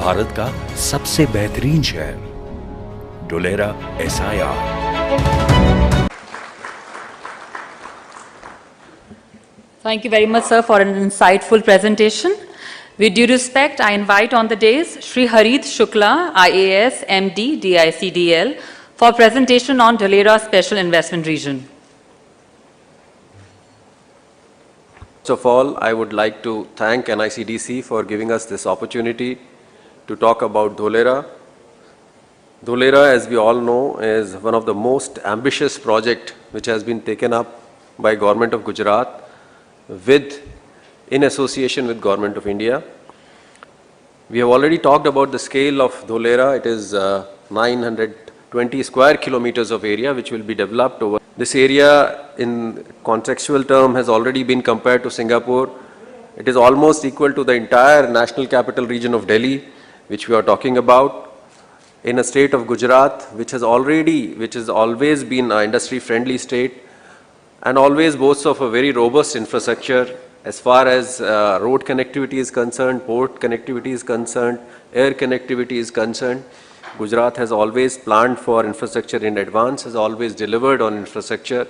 भारत का सबसे बेहतरीन शहर, Dholera SIR। Thank you very much, sir, for an insightful presentation. With due respect, I invite on the dais Shri Harit Shukla, IAS, MD, DICDL, for presentation on Dholera Special Investment Region. First of all, I would like to thank NICDC for giving us this opportunity to talk about Dholera. Dholera, as we all know, is one of the most ambitious projects which has been taken up by Government of Gujarat in association with Government of India. We have already talked about the scale of Dholera. It is 920 square kilometers of area which will be developed over. This area in contextual term has already been compared to Singapore. It is almost equal to the entire national capital region of Delhi, which we are talking about, in a state of Gujarat, which has always been an industry-friendly state and always boasts of a very robust infrastructure as far as road connectivity is concerned, port connectivity is concerned, air connectivity is concerned. Gujarat has always planned for infrastructure in advance, has always delivered on infrastructure.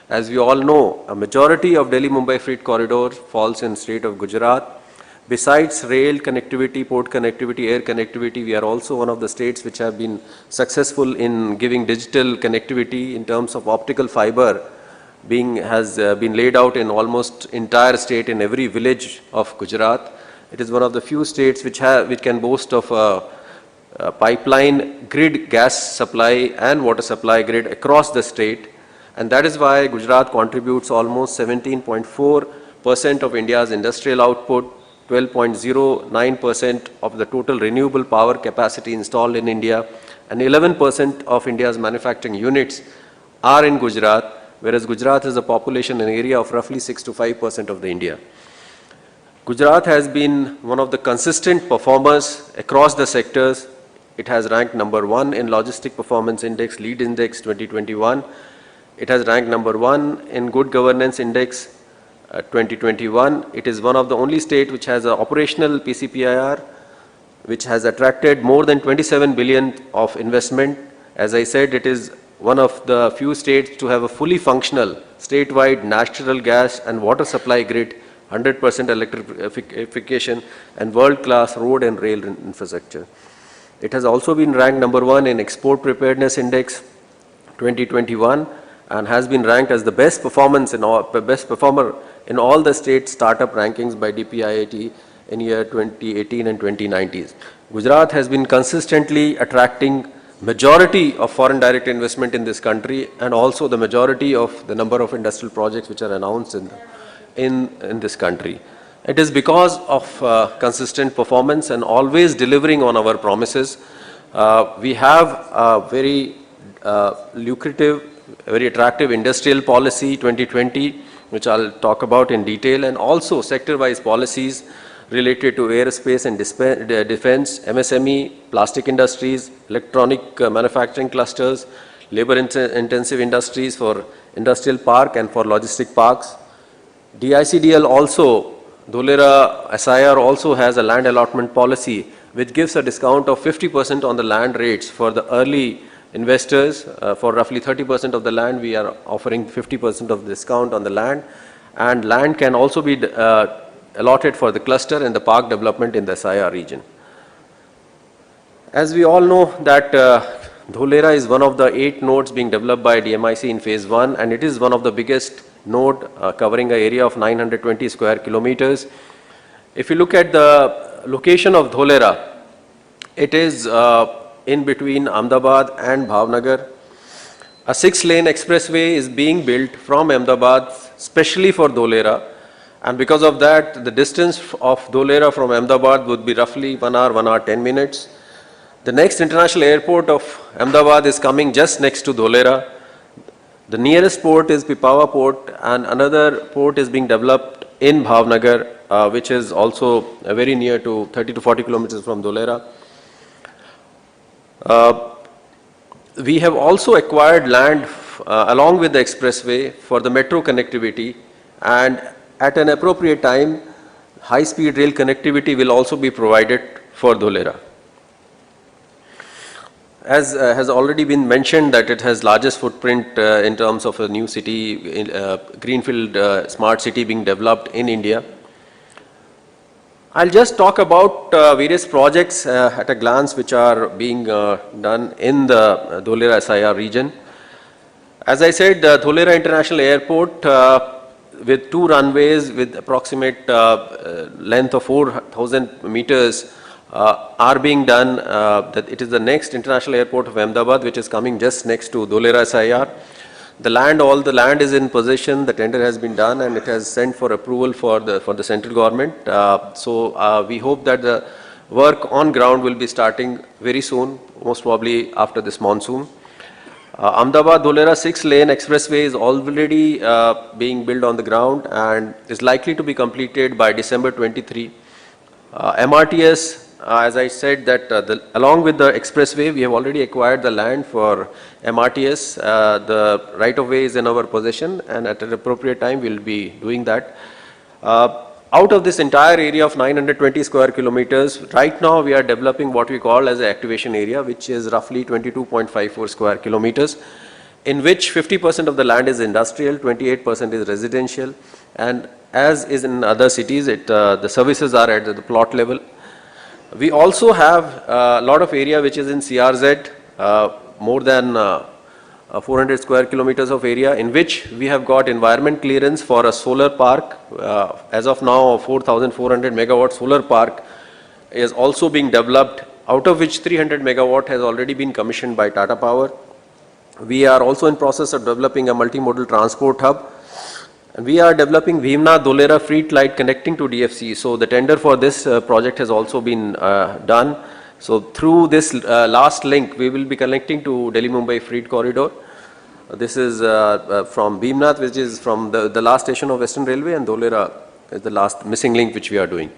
As we all know, a majority of Delhi-Mumbai freight corridor falls in state of Gujarat. Besides rail connectivity, port connectivity, air connectivity, we are also one of the states which have been successful in giving digital connectivity in terms of optical fiber has been laid out in almost entire state in every village of Gujarat. It is one of the few states which can boast of a pipeline grid, gas supply and water supply grid across the state, and that is why Gujarat contributes almost 17.4% of India's industrial output, 12.09% of the total renewable power capacity installed in India, and 11% of India's manufacturing units are in Gujarat, whereas Gujarat has a population and area of roughly 6 to 5% of the India. Gujarat has been one of the consistent performers across the sectors. It has ranked number 1 in Logistic Performance Index, Lead Index 2021. It has ranked number 1 in Good Governance Index 2021. It is one of the only state which has an operational PCPIR, which has attracted more than 27 billion of investment. As I said, it is one of the few states to have a fully functional statewide natural gas and water supply grid, 100% electrification, and world-class road and rail infrastructure. It has also been ranked number 1 in Export Preparedness Index 2021 and has been ranked as the best performer in all the state startup rankings by DPIIT in year 2018 and 2019. Gujarat has been consistently attracting majority of foreign direct investment in this country and also the majority of the number of industrial projects which are announced in this country. It is because of consistent performance and always delivering on our promises. We have a very lucrative, very attractive industrial policy 2020, which I'll talk about in detail, and also sector-wise policies related to aerospace and defense, MSME, plastic industries, electronic manufacturing clusters, labor-intensive industries for industrial park and for logistic parks. DICDL also, Dholera SIR also has a land allotment policy which gives a discount of 50% on the land rates for the early investors. For roughly 30% of the land, we are offering 50% of discount on the land, and land can also be allotted for the cluster and the park development in the SIR region. As we all know that Dholera is one of the 8 nodes being developed by DMIC in phase 1, and it is one of the biggest node covering an area of 920 square kilometers. If you look at the location of Dholera, it is in between Ahmedabad and Bhavnagar. A 6-lane expressway is being built from Ahmedabad specially for Dholera, and because of that the distance of Dholera from Ahmedabad would be roughly 1 hour, 1 hour 10 minutes. The next international airport of Ahmedabad is coming just next to Dholera. The nearest port is Pipavav port, and another port is being developed in Bhavnagar, which is also very near to 30 to 40 kilometers from Dholera. We have also acquired land along with the expressway for the metro connectivity, and at an appropriate time high-speed rail connectivity will also be provided for Dholera. As has already been mentioned that it has largest footprint in terms of a new city, Greenfield smart city being developed in India. I'll just talk about various projects at a glance which are being done in the Dholera SIR region. As I said, Dholera International Airport with 2 runways with approximate length of 4,000 meters are being done. That it is the next international airport of Ahmedabad, which is coming just next to Dholera SIR. The land, all the land is in possession. The tender has been done and it has sent for approval for the central government. So we hope that the work on ground will be starting very soon, most probably after this monsoon. Ahmedabad-Dholera 6-lane expressway is already being built on the ground and is likely to be completed by December 23. MRTS, as I said, that along with the expressway, we have already acquired the land for MRTS. The right-of-way is in our possession, and at an appropriate time, we will be doing that. Out of this entire area of 920 square kilometers, right now we are developing what we call as an activation area, which is roughly 22.54 square kilometers, in which 50% of the land is industrial, 28% is residential, and as is in other cities, the services are at the plot level. We also have a lot of area which is in CRZ, more than 400 square kilometers of area, in which we have got environment clearance for a solar park. As of now, 4,400 megawatt solar park is also being developed, out of which 300 megawatt has already been commissioned by Tata Power. We are also in process of developing a multimodal transport hub. And we are developing Bhimnath-Dholera freight light connecting to DFC. So the tender for this project has also been done. So through this last link, we will be connecting to Delhi-Mumbai freight corridor. This is from Bhimnath, which is from the last station of Western Railway, and Dholera is the last missing link which we are doing.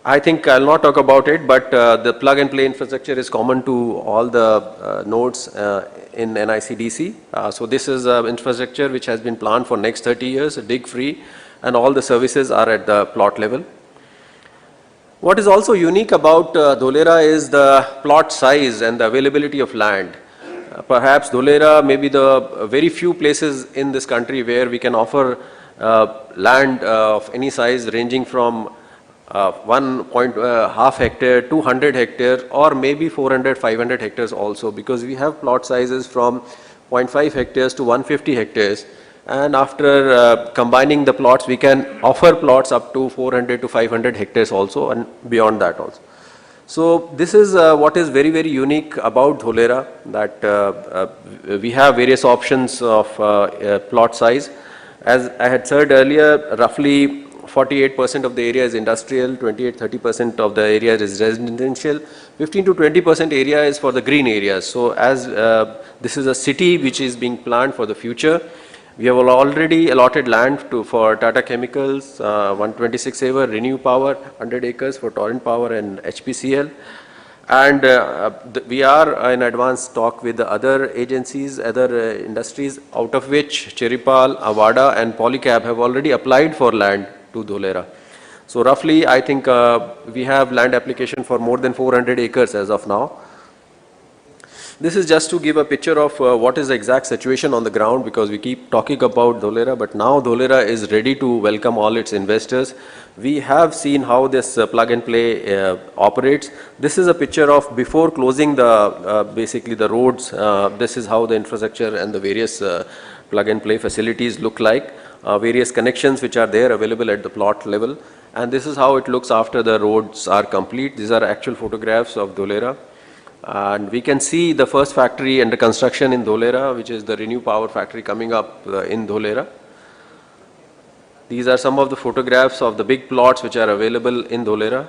I think I'll not talk about it, but the plug and play infrastructure is common to all the nodes in NICDC. So this is infrastructure which has been planned for next 30 years, dig free, and all the services are at the plot level. What is also unique about Dholera is the plot size and the availability of land. Perhaps Dholera may be the very few places in this country where we can offer land of any size ranging from 1.5 hectare to 100 hectare, or maybe 400, 500 hectares also, because we have plot sizes from 0.5 hectares to 150 hectares. And after combining the plots, we can offer plots up to 400 to 500 hectares also, and beyond that also. So this is what is very, very unique about Dholera, that we have various options of plot size. As I had said earlier, roughly 48% of the area is industrial, 28-30% of the area is residential, 15 to 20% area is for the green areas. So as this is a city which is being planned for the future, we have already allotted land for Tata Chemicals, 126 acre, Renew Power, 100 acres for Torrent Power and HPCL. And we are in advanced talk with the other agencies, other industries, out of which Cheripal, Avada and Polycab have already applied for land to Dholera. So roughly, I think we have land application for more than 400 acres as of now. This is just to give a picture of what is the exact situation on the ground, because we keep talking about Dholera, but now Dholera is ready to welcome all its investors. We have seen how this plug and play operates. This is a picture of before closing the basically the roads. This is how the infrastructure and the various plug and play facilities look like. Various connections which are there available at the plot level, and this is how it looks after the roads are complete. These are actual photographs of Dholera. And we can see the first factory under construction in Dholera, which is the Renew Power factory coming up in Dholera. These are some of the photographs of the big plots which are available in Dholera.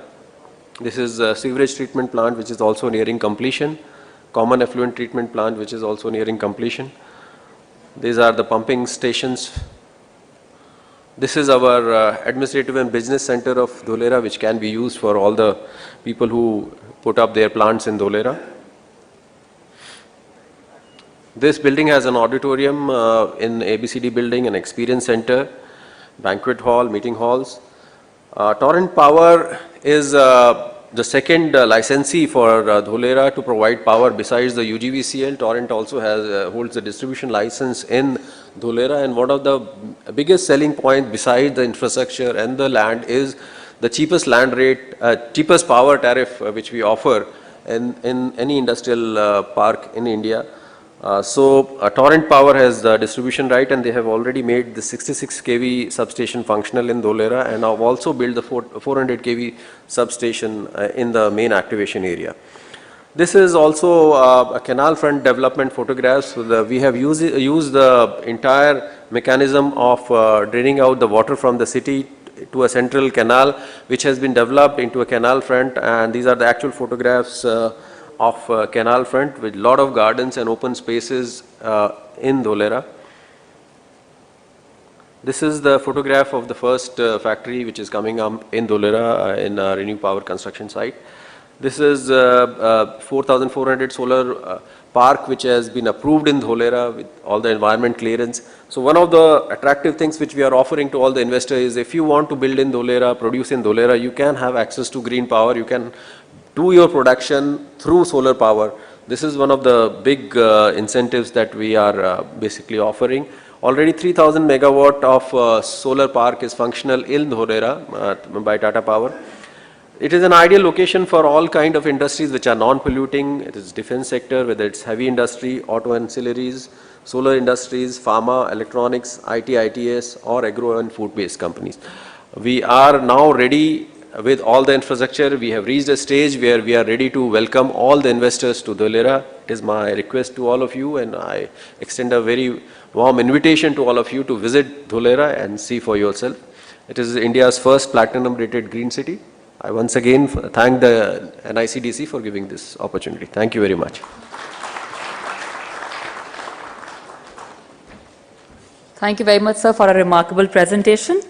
This is a sewage treatment plant which is also nearing completion. Common effluent treatment plant which is also nearing completion. These are the pumping stations. This is our administrative and business center of Dholera, which can be used for all the people who put up their plants in Dholera. This building has an auditorium in ABCD building, an experience center, banquet hall, meeting halls. Torrent Power is the second licensee for Dholera to provide power besides the UGVCL. Torrent also holds the distribution license in Dholera, and one of the biggest selling points besides the infrastructure and the land is the cheapest land rate, cheapest power tariff which we offer in any industrial park in India. Torrent Power has the distribution right, and they have already made the 66 kV substation functional in Dholera, and have also built the 400 kV substation in the main activation area. This is also a canal front development photographs. So we have used the entire mechanism of draining out the water from the city to a central canal, which has been developed into a canal front, and these are the actual photographs of canal front with lot of gardens and open spaces in Dholera. This is the photograph of the first factory which is coming up in Dholera in a Renew Power construction site. This is 4,400 solar park which has been approved in Dholera with all the environment clearance. So one of the attractive things which we are offering to all the investors is, if you want to build in Dholera, produce in Dholera, you can have access to green power. You can do your production through solar power. This is one of the big incentives that we are basically offering. Already 3,000 megawatt of solar park is functional in Dholera by Tata Power. It is an ideal location for all kind of industries which are non-polluting. It is defense sector, whether it's heavy industry, auto ancillaries, solar industries, pharma, electronics, IT, ITS, or agro and food-based companies. We are now ready with all the infrastructure. We have reached a stage where we are ready to welcome all the investors to Dholera. It is my request to all of you, and I extend a very warm invitation to all of you to visit Dholera and see for yourself. It is India's first platinum rated green city. I once again thank the NICDC for giving this opportunity. Thank you very much. Thank you very much, sir, for a remarkable presentation.